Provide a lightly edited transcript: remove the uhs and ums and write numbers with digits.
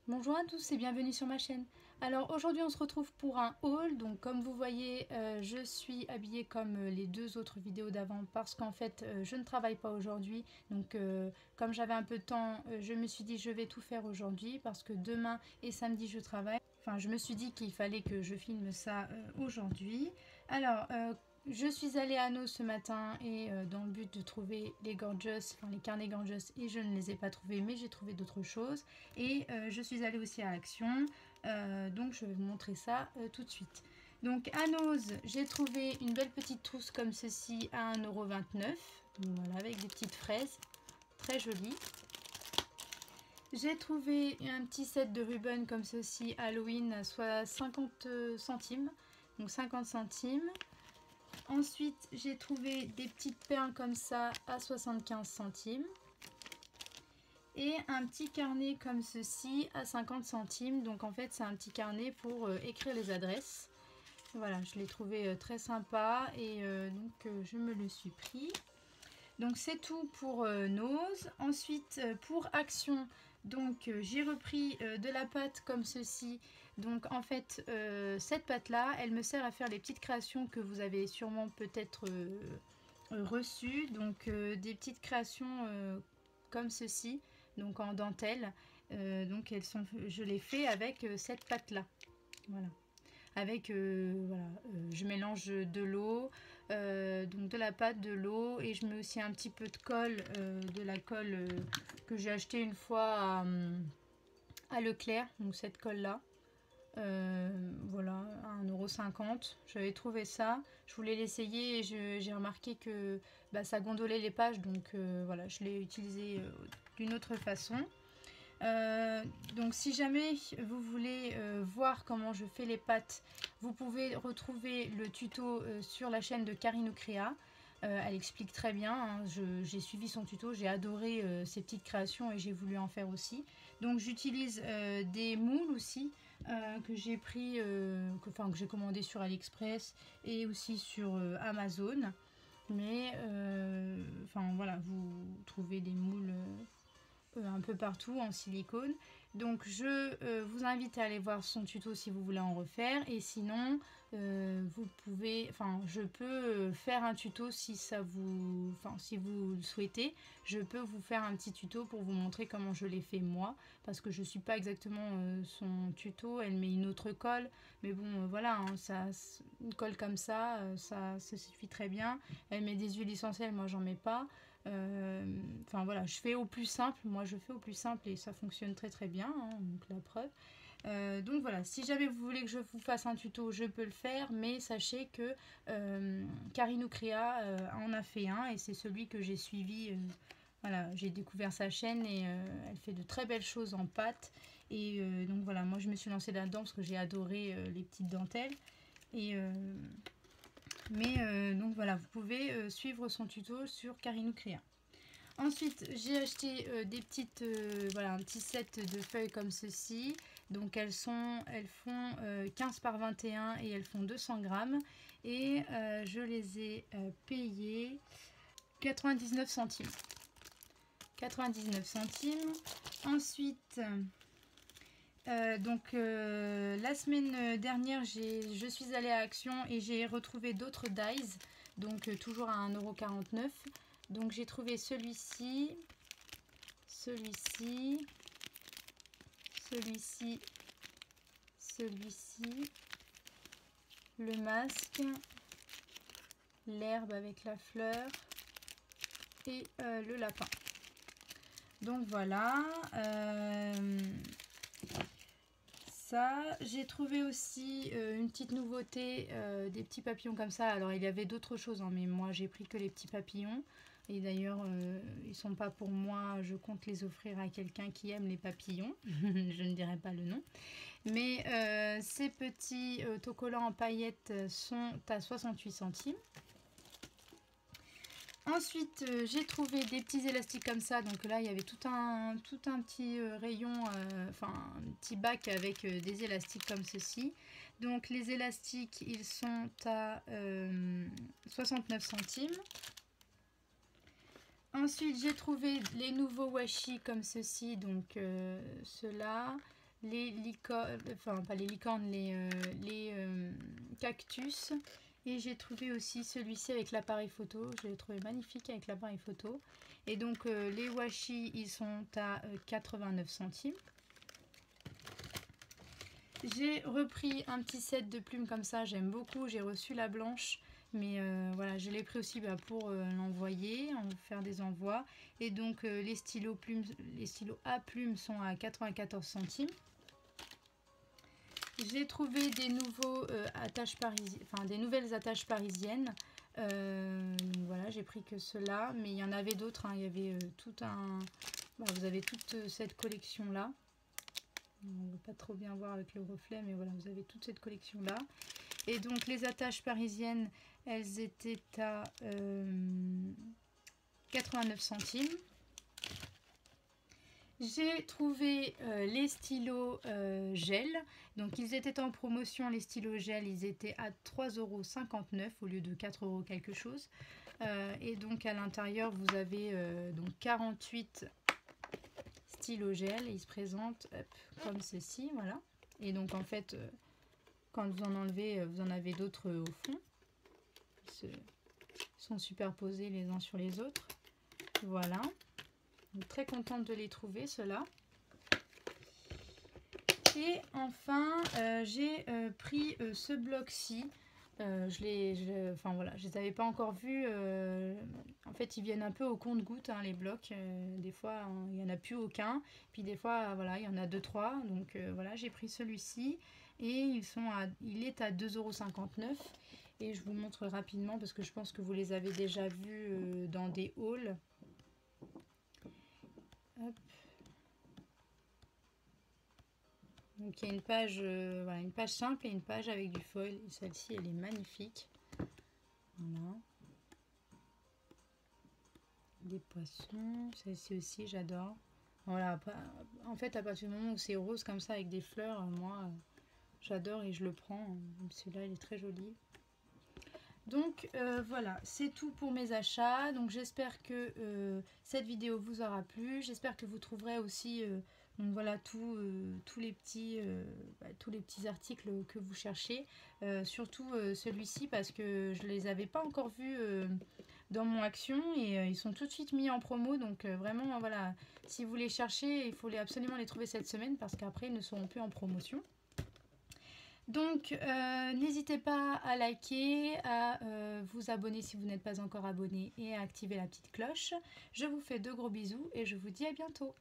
Bonjour à tous et bienvenue sur ma chaîne. Alors aujourd'hui on se retrouve pour un haul, donc comme vous voyez je suis habillée comme les deux autres vidéos d'avant parce qu'en fait je ne travaille pas aujourd'hui, donc comme j'avais un peu de temps je me suis dit je vais tout faire aujourd'hui parce que demain et samedi je travaille. Enfin je me suis dit qu'il fallait que je filme ça aujourd'hui. Alors je suis allée à Nos ce matin et dans le but de trouver les Gorgeous, enfin les carnets Gorgeous, et je ne les ai pas trouvés mais j'ai trouvé d'autres choses. Et je suis allée aussi à Action, donc je vais vous montrer ça tout de suite. Donc à Nose, j'ai trouvé une belle petite trousse comme ceci à 1,29 €, voilà, avec des petites fraises, très jolies. J'ai trouvé un petit set de ruban comme ceci Halloween, soit 50 centimes, donc 50 centimes. Ensuite, j'ai trouvé des petites perles comme ça à 75 centimes. Et un petit carnet comme ceci à 50 centimes. Donc en fait, c'est un petit carnet pour écrire les adresses. Voilà, je l'ai trouvé très sympa et donc je me le suis pris. Donc c'est tout pour Nose. Ensuite, pour Action, donc j'ai repris de la pâte comme ceci. Donc en fait, cette pâte-là, elle me sert à faire les petites créations que vous avez sûrement peut-être reçues. Donc des petites créations comme ceci, donc en dentelle. Donc je les fais avec cette pâte-là. Voilà. Avec, voilà, je mélange de l'eau, donc de la pâte, de l'eau, et je mets aussi un petit peu de colle, de la colle que j'ai acheté une fois à Leclerc, donc cette colle-là. Voilà, à 1,50 €. J'avais trouvé ça, je voulais l'essayer et j'ai remarqué que bah, ça gondolait les pages, donc voilà, je l'ai utilisé d'une autre façon. Donc si jamais vous voulez voir comment je fais les pâtes, vous pouvez retrouver le tuto sur la chaîne de Karine Créa. Elle explique très bien, hein. J'ai suivi son tuto, j'ai adoré ses petites créations et j'ai voulu en faire aussi. Donc j'utilise des moules aussi que j'ai pris, que j'ai commandé sur AliExpress et aussi sur Amazon. Mais enfin voilà, vous trouvez des moules un peu partout en silicone. Donc je vous invite à aller voir son tuto si vous voulez en refaire, et sinon vous pouvez, enfin je peux faire un tuto si ça vous, enfin si vous le souhaitez, je peux vous faire un petit tuto pour vous montrer comment je l'ai fait moi, parce que je suis pas exactement son tuto, elle met une autre colle, mais bon voilà, hein, ça, une colle comme ça, ça suffit très bien. Elle met des huiles essentielles, moi j'en mets pas. Enfin voilà, je fais au plus simple, moi je fais au plus simple et ça fonctionne très très bien, hein, donc la preuve. Donc voilà, si jamais vous voulez que je vous fasse un tuto, je peux le faire, mais sachez que Karine Créa en a fait un et c'est celui que j'ai suivi. Voilà, j'ai découvert sa chaîne et elle fait de très belles choses en pâte. Et donc voilà, moi je me suis lancée là-dedans parce que j'ai adoré les petites dentelles. Et donc voilà, vous pouvez suivre son tuto sur Karine Créa. Ensuite, j'ai acheté des petites, voilà, un petit set de feuilles comme ceci. Donc elles font 15 par 21 et elles font 200 grammes. Et je les ai payées 99 centimes. 99 centimes. Ensuite, la semaine dernière, je suis allée à Action et j'ai retrouvé d'autres dies. Donc toujours à 1,49 €. Donc j'ai trouvé celui-ci, celui-ci, celui-ci, celui-ci, le masque, l'herbe avec la fleur et le lapin. Donc voilà, ça. J'ai trouvé aussi une petite nouveauté, des petits papillons comme ça. Alors il y avait d'autres choses, hein, mais moi j'ai pris que les petits papillons. Et d'ailleurs, ils sont pas pour moi, je compte les offrir à quelqu'un qui aime les papillons. Je ne dirai pas le nom. Mais ces petits autocollants en paillettes sont à 68 centimes. Ensuite, j'ai trouvé des petits élastiques comme ça. Donc là, il y avait tout un petit rayon, enfin un petit bac avec des élastiques comme ceci. Donc les élastiques, ils sont à 69 centimes. Ensuite, j'ai trouvé les nouveaux washi comme ceci, donc ceux-là, les licornes, enfin pas les licornes, les cactus. Et j'ai trouvé aussi celui-ci avec l'appareil photo. Je l'ai trouvé magnifique avec l'appareil photo. Et donc les washi, ils sont à 89 centimes. J'ai repris un petit set de plumes comme ça, j'aime beaucoup. J'ai reçu la blanche, mais voilà, je l'ai pris aussi pour l'envoyer, faire des envois. Et donc les stylos à plumes sont à 94 centimes. J'ai trouvé des nouveaux des nouvelles attaches parisiennes. Donc voilà, j'ai pris que cela, mais il y en avait d'autres. Hein. Il y avait tout un. Voilà, vous avez toute cette collection là. On ne va pas trop bien voir avec le reflet, mais voilà, vous avez toute cette collection là. Et donc les attaches parisiennes, elles étaient à 89 centimes. J'ai trouvé les stylos gel. Donc ils étaient en promotion, les stylos gel, ils étaient à 3,59 € au lieu de 4 € quelque chose. Et donc à l'intérieur, vous avez donc 48 stylos gel. Ils se présentent comme ceci, voilà. Et donc en fait, quand vous en enlevez, vous en avez d'autres au fond. Ils sont superposés les uns sur les autres. Voilà. Donc, très contente de les trouver, ceux-là. Et enfin, j'ai pris ce bloc-ci. Enfin voilà, je les avais pas encore vus. En fait, ils viennent un peu au compte-gouttes, hein, les blocs. Des fois, il y en a plus aucun. Puis des fois, voilà, il y en a 2-3. Donc voilà, j'ai pris celui-ci et il est à 2,59 €. Et je vous montre rapidement parce que je pense que vous les avez déjà vus dans des hauls. Hop. Donc il y a une page, voilà, une page simple et une page avec du foil. Et celle-ci, elle est magnifique. Voilà. Des poissons. Celle-ci aussi, j'adore. Voilà. En fait, à partir du moment où c'est rose comme ça avec des fleurs, moi, j'adore et je le prends. Celui-là, il est très joli. Donc voilà, c'est tout pour mes achats. Donc j'espère que cette vidéo vous aura plu. J'espère que vous trouverez aussi donc voilà tous les petits articles que vous cherchez. Surtout celui-ci parce que je ne les avais pas encore vus dans mon action et ils sont tout de suite mis en promo. Donc vraiment voilà, si vous les cherchez, il faut absolument les trouver cette semaine parce qu'après ils ne seront plus en promotion. Donc n'hésitez pas à liker, à vous abonner si vous n'êtes pas encore abonné et à activer la petite cloche. Je vous fais de gros bisous et je vous dis à bientôt.